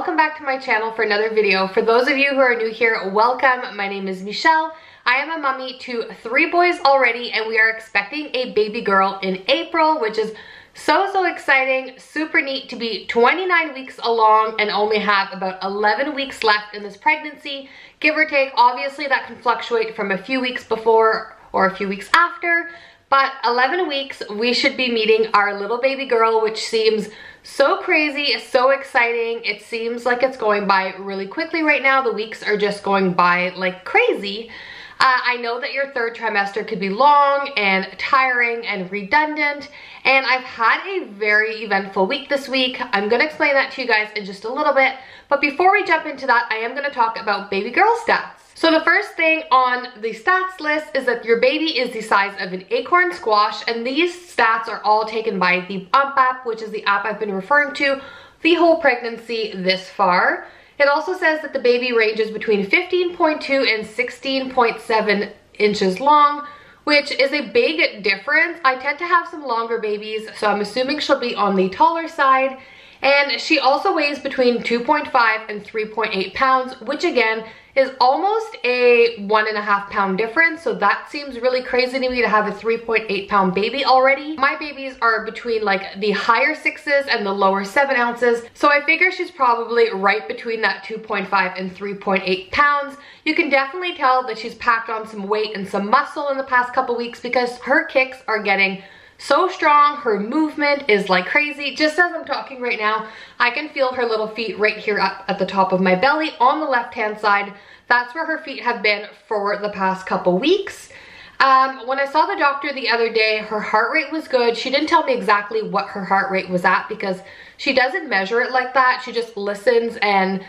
welcome back to my channel for another video. For those of you who are new here, welcome. My name is Michelle. I am a mommy to 3 boys already, and we are expecting a baby girl in April, which is so exciting. Super neat to be 29 weeks along and only have about 11 weeks left in this pregnancy, give or take. Obviously that can fluctuate from a few weeks before or a few weeks after, but 11 weeks we should be meeting our little baby girl, which seems so crazy, so exciting. It seems like it's going by really quickly right now. The weeks are just going by like crazy. I know that your 3rd trimester could be long and tiring and redundant, and I've had a very eventful week this week. I'm going to explain that to you guys in just a little bit, but before we jump into that, I am going to talk about baby girl stats. So the first thing on the stats list is that your baby is the size of an acorn squash, and these stats are all taken by the Bump app, which is the app I've been referring to the whole pregnancy this far. It also says that the baby ranges between 15.2 and 16.7 inches long, which is a big difference. I tend to have some longer babies, so I'm assuming she'll be on the taller side. And she also weighs between 2.5 and 3.8 pounds, which again is almost a 1.5 pound difference. So that seems really crazy to me to have a 3.8 pound baby already. My babies are between like the higher 6s and the lower 7 ounces. So I figure she's probably right between that 2.5 and 3.8 pounds. You can definitely tell that she's packed on some weight and some muscle in the past couple weeks because her kicks are getting so strong. Her movement is like crazy. Just as I'm talking right now, I can feel her little feet right here up at the top of my belly on the left hand side. That's where her feet have been for the past couple weeks. When I saw the doctor the other day, her heart rate was good. She didn't tell me exactly what her heart rate was at because she doesn't measure it like that. She just listens, and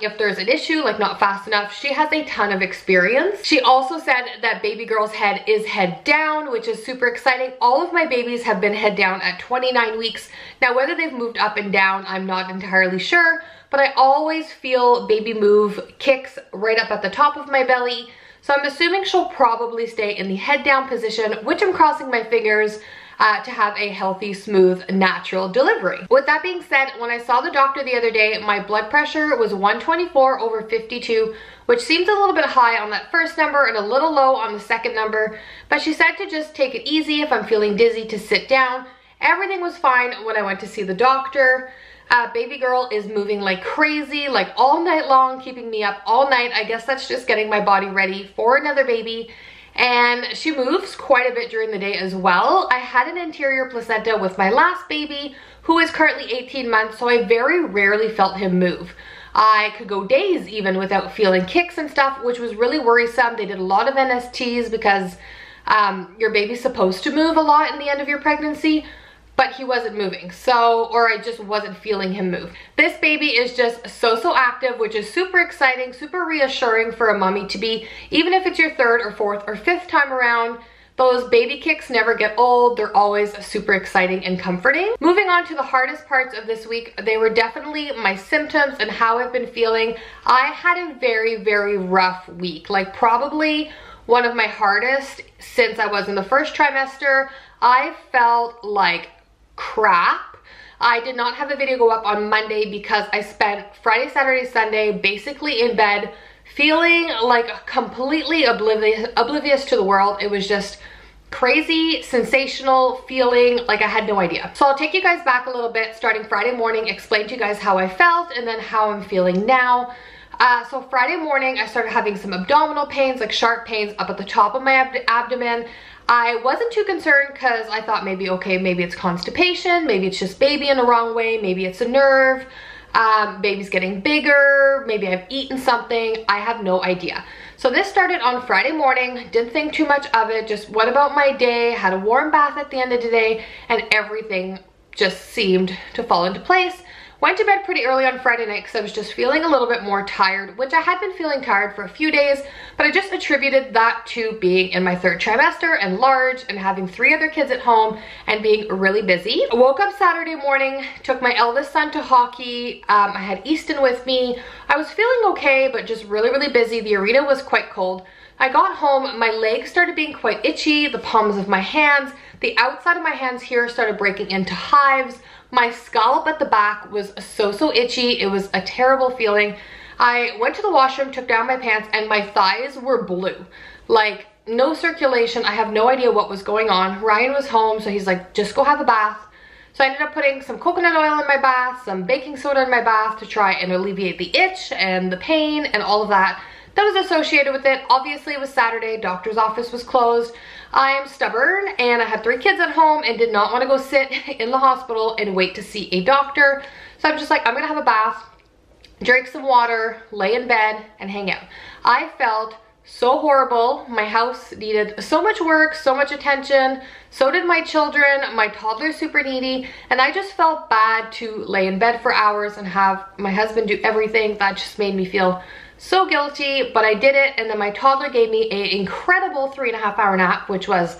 if there's an issue, like not fast enough, she has a ton of experience. She also said that baby girl's head is head down, which is super exciting. All of my babies have been head down at 29 weeks. Now, whether they've moved up and down, I'm not entirely sure, but I always feel baby move kicks right up at the top of my belly. So I'm assuming she'll probably stay in the head down position, which I'm crossing my fingers to have a healthy, smooth, natural delivery. With that being said, when I saw the doctor the other day, my blood pressure was 124/52, which seems a little bit high on that first number and a little low on the second number, but she said to just take it easy. If I'm feeling dizzy, to sit down. Everything was fine when I went to see the doctor. Baby girl is moving like crazy, like all night long, keeping me up all night. I guess that's just getting my body ready for another baby. And she moves quite a bit during the day as well. I had an anterior placenta with my last baby, who is currently 18 months, so I very rarely felt him move. I could go days even without feeling kicks and stuff, which was really worrisome. They did a lot of NSTs because your baby's supposed to move a lot in the end of your pregnancy, but he wasn't moving, or I just wasn't feeling him move. This baby is just so active, which is super exciting, super reassuring for a mommy to be. Even if it's your 3rd or 4th or 5th time around, those baby kicks never get old. They're always super exciting and comforting. Moving on to the hardest parts of this week, they were definitely my symptoms and how I've been feeling. I had a very rough week, like probably one of my hardest since I was in the 1st trimester. I felt like crap. I did not have a video go up on Monday because I spent Friday, Saturday, Sunday basically in bed feeling like completely oblivious to the world. It was just crazy, sensational feeling like I had no idea. So I'll take you guys back a little bit starting Friday morning, explain to you guys how I felt and then how I'm feeling now. So Friday morning I started having some abdominal pains, like sharp pains up at the top of my abdomen. I wasn't too concerned because I thought maybe, okay, maybe it's constipation, maybe it's just baby in the wrong way, maybe it's a nerve, baby's getting bigger, maybe I've eaten something, I have no idea. So this started on Friday morning, didn't think too much of it, just went about my day, had a warm bath at the end of the day, and everything just seemed to fall into place. Went to bed pretty early on Friday night because I was just feeling a little bit more tired, which I had been feeling tired for a few days, but I just attributed that to being in my 3rd trimester and large and having 3 other kids at home and being really busy. I woke up Saturday morning, took my eldest son to hockey. I had Easton with me. I was feeling okay, but just really busy. The arena was quite cold. I got home, my legs started being quite itchy, the palms of my hands. The outside of my hands here started breaking into hives. My scalp at the back was so itchy. It was a terrible feeling. I went to the washroom, took down my pants, and my thighs were blue. Like, no circulation. I have no idea what was going on. Ryan was home, so he's like, just go have a bath. So I ended up putting some coconut oil in my bath, some baking soda in my bath to try and alleviate the itch and the pain and all of that was associated with it. Obviously, it was Saturday, doctor's office was closed. I am stubborn and I had 3 kids at home and did not want to go sit in the hospital and wait to see a doctor. So I'm just like, I'm gonna have a bath, drink some water, lay in bed, and hang out. I felt so horrible. My house needed so much work, so much attention. So did my children. My toddler's super needy. And I just felt bad to lay in bed for hours and have my husband do everything. That just made me feel so guilty, but I did it. And then my toddler gave me an incredible 3.5 hour nap, which was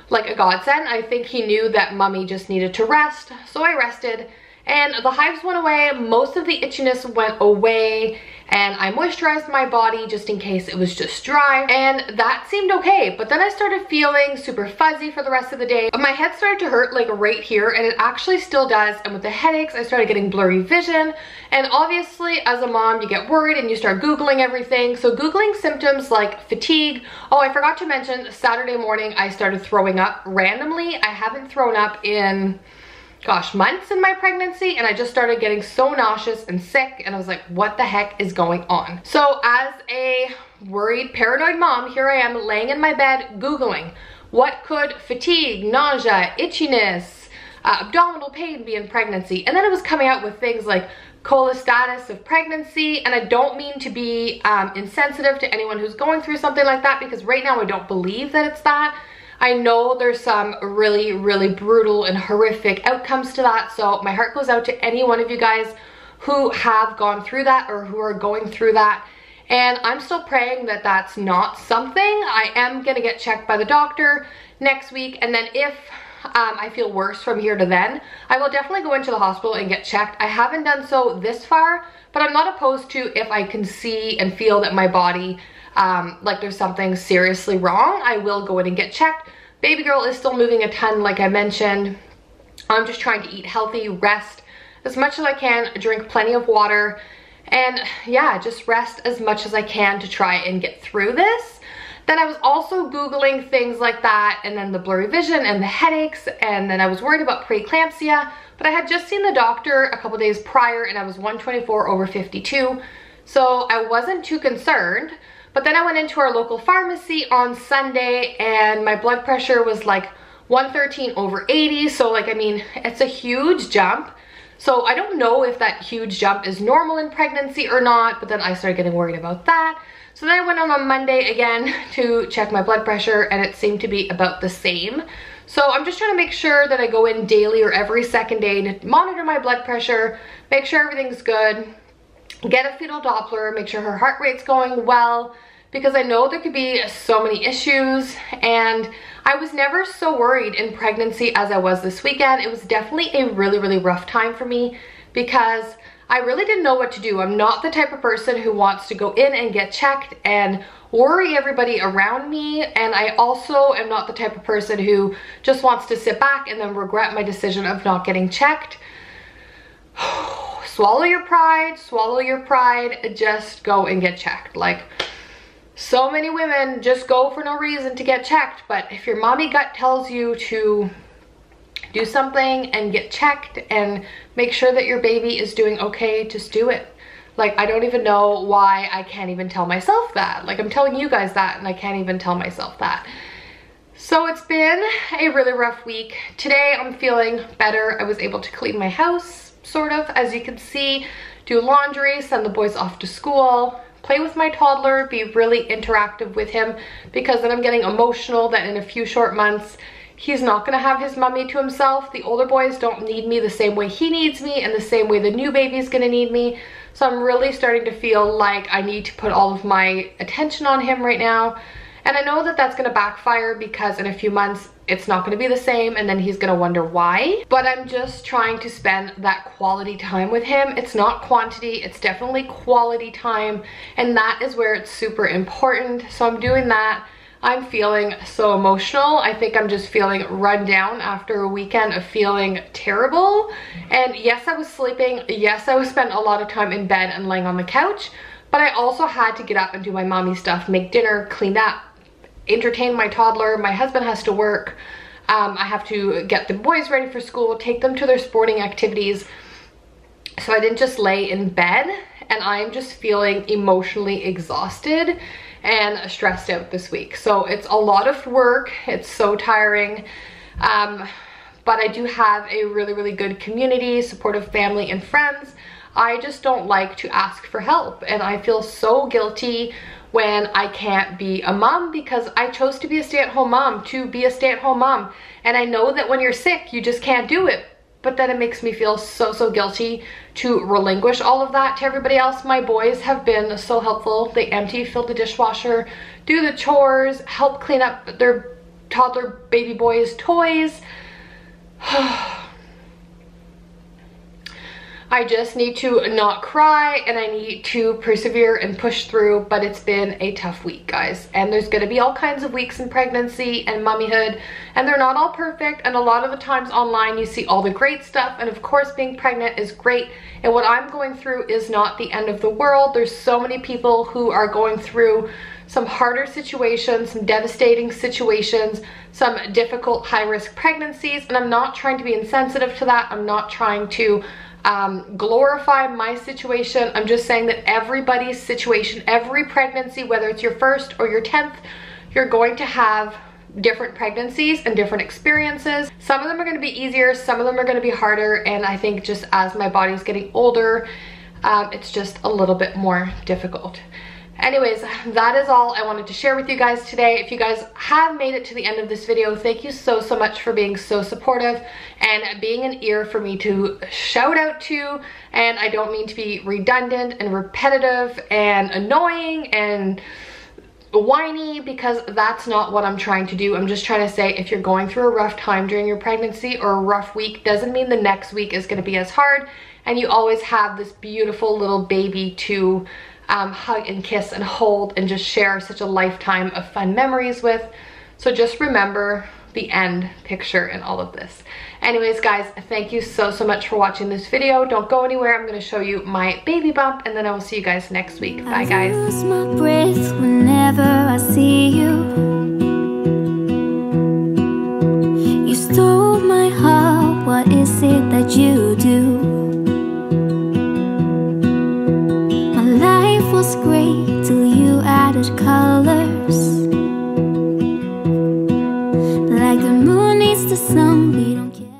like a godsend. I think he knew that mommy just needed to rest. So I rested. And the hives went away, most of the itchiness went away, and I moisturized my body just in case it was just dry, and that seemed okay. But then I started feeling super fuzzy for the rest of the day. My head started to hurt like right here, and it actually still does, and with the headaches, I started getting blurry vision, and obviously as a mom, you get worried and you start Googling everything. So Googling symptoms like fatigue. Oh, I forgot to mention, Saturday morning, I started throwing up randomly. I haven't thrown up in gosh, months in my pregnancy, and I just started getting so nauseous and sick, and I was like, what the heck is going on? So as a worried, paranoid mom, here I am laying in my bed Googling what could fatigue, nausea, itchiness, abdominal pain be in pregnancy. And then it was coming out with things like cholestasis of pregnancy, and I don't mean to be insensitive to anyone who's going through something like that, because right now I don't believe that it's that. I know there's some really brutal and horrific outcomes to that, so my heart goes out to any one of you guys who have gone through that or who are going through that. And I'm still praying that that's not something. I am gonna get checked by the doctor next week, and then if I feel worse from here to then, I will definitely go into the hospital and get checked. I haven't done so this far, but I'm not opposed to if I can see and feel that my body like there's something seriously wrong, I will go in and get checked. Baby girl is still moving a ton, like I mentioned. I'm just trying to eat healthy, rest as much as I can, drink plenty of water, and yeah, just rest as much as I can to try and get through this. Then I was also Googling things like that, and then the blurry vision and the headaches, and then I was worried about preeclampsia, but I had just seen the doctor a couple days prior and I was 124/52, so I wasn't too concerned. But then I went into our local pharmacy on Sunday and my blood pressure was like 113/80. So like, I mean, it's a huge jump. So I don't know if that huge jump is normal in pregnancy or not, but then I started getting worried about that. So then I went on Monday again to check my blood pressure, and it seemed to be about the same. So I'm just trying to make sure that I go in daily or every second day to monitor my blood pressure, make sure everything's good, get a fetal Doppler, make sure her heart rate's going well, because I know there could be so many issues, and I was never so worried in pregnancy as I was this weekend. It was definitely a really rough time for me because I really didn't know what to do. I'm not the type of person who wants to go in and get checked and worry everybody around me, and I also am not the type of person who just wants to sit back and then regret my decision of not getting checked. Swallow your pride, just go and get checked. Like, so many women just go for no reason to get checked, but if your mommy gut tells you to do something and get checked and make sure that your baby is doing okay, just do it. Like, I don't even know why I can't even tell myself that. Like, I'm telling you guys that and I can't even tell myself that. So it's been a really rough week. Today I'm feeling better. I was able to clean my house, sort of, as you can see, do laundry, send the boys off to school, play with my toddler, be really interactive with him, because then I'm getting emotional that in a few short months he's not gonna have his mommy to himself. The older boys don't need me the same way he needs me and the same way the new baby's gonna need me. So I'm really starting to feel like I need to put all of my attention on him right now. And I know that that's gonna backfire because in a few months it's not gonna be the same and then he's gonna wonder why. But I'm just trying to spend that quality time with him. It's not quantity, it's definitely quality time, and that is where it's super important. So I'm doing that. I'm feeling so emotional. I think I'm just feeling run down after a weekend of feeling terrible. And yes, I was sleeping. Yes, I was spending a lot of time in bed and laying on the couch, but I also had to get up and do my mommy stuff, make dinner, clean up, entertain my toddler. My husband has to work. I have to get the boys ready for school, take them to their sporting activities. So I didn't just lay in bed, and I'm just feeling emotionally exhausted and stressed out this week. So it's a lot of work. It's so tiring. But I do have a really, really good community, supportive family and friends. I just don't like to ask for help, and I feel so guilty when I can't be a mom, because I chose to be a stay-at-home mom, and I know that when you're sick you just can't do it, but then it makes me feel so guilty to relinquish all of that to everybody else. My boys have been so helpful. They empty, fill the dishwasher, do the chores, help clean up their toddler baby boys' toys. I just need to not cry, and I need to persevere and push through, but it's been a tough week, guys. And there's gonna be all kinds of weeks in pregnancy and mommyhood, and they're not all perfect, and a lot of the times online you see all the great stuff, and of course being pregnant is great, and what I'm going through is not the end of the world. There's so many people who are going through some harder situations, some devastating situations, some difficult high-risk pregnancies, and I'm not trying to be insensitive to that. I'm not trying to glorify my situation. I'm just saying that everybody's situation, every pregnancy, whether it's your first or your 10th, you're going to have different pregnancies and different experiences. Some of them are going to be easier, some of them are going to be harder, and I think just as my body's getting older, it's just a little bit more difficult. Anyways, that is all I wanted to share with you guys today. If you guys have made it to the end of this video, thank you so much for being so supportive and being an ear for me to shout out to. And I don't mean to be redundant and repetitive and annoying and whiny, because that's not what I'm trying to do. I'm just trying to say, if you're going through a rough time during your pregnancy or a rough week, doesn't mean the next week is going to be as hard, and you always have this beautiful little baby to hug and kiss and hold and just share such a lifetime of fun memories with. So just remember the end picture in all of this. Anyways, guys, thank you so much for watching this video. Don't go anywhere. I'm going to show you my baby bump, and then I will see you guys next week. Bye, guys. I lose my breath whenever I see you. You stole my heart. What is it that you do? My life was great till you added colors. Like the moon needs the sun, we don't care.